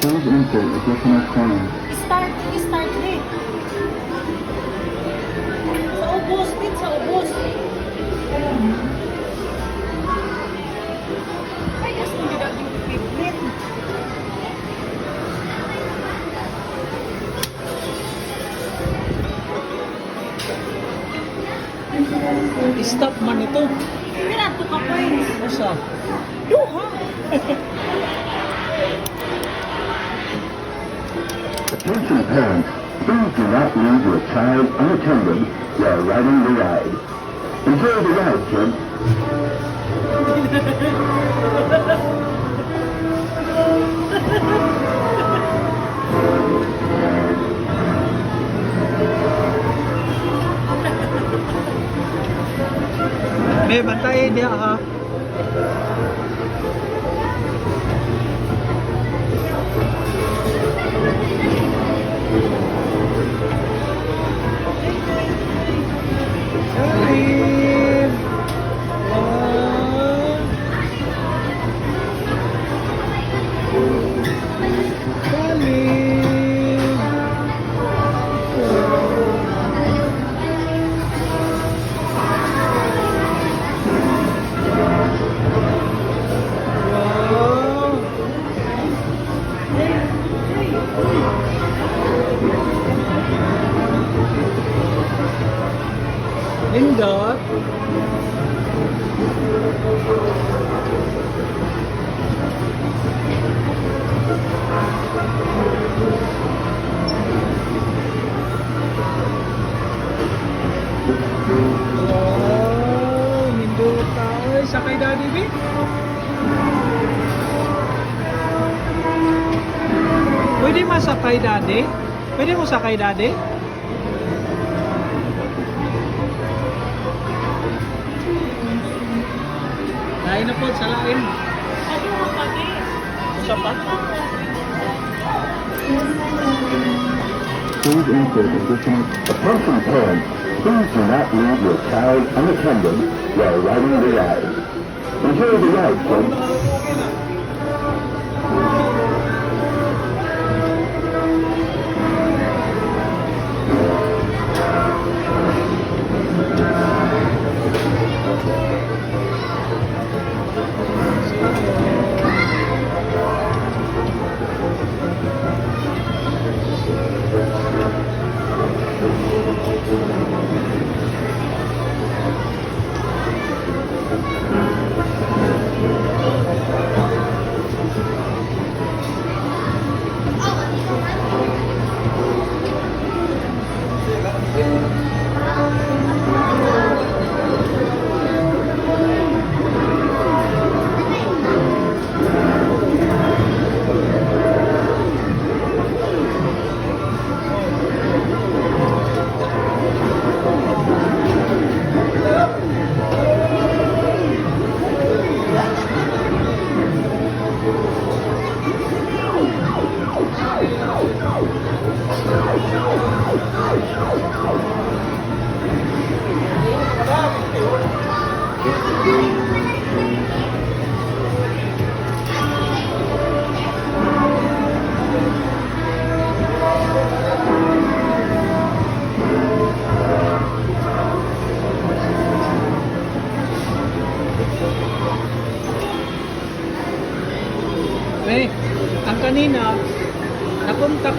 Please insert additional coin. Start din. Sa ubos, din sa ubos. Ay, yes, hindi natin piplit. Stop man ito. Pinato ka pa eh. Asa? Duha. Attention parents, please do not leave your child unattended while riding the ride. Enjoy the ride, kids. May bantay niya ha. Kalim. Kalim. Lindot. Oh, lindot tayo. Sakay daddy, B. Pwede masakay daddy? Pwede mo sakay daddy? Lain na po sa lain. Ano mo pa din? Isa pa? Please insert additional. Attention parents, please do not leave your child unattended while riding the ride. Enjoy the ride, kids. Eh, ang kanina, nakontak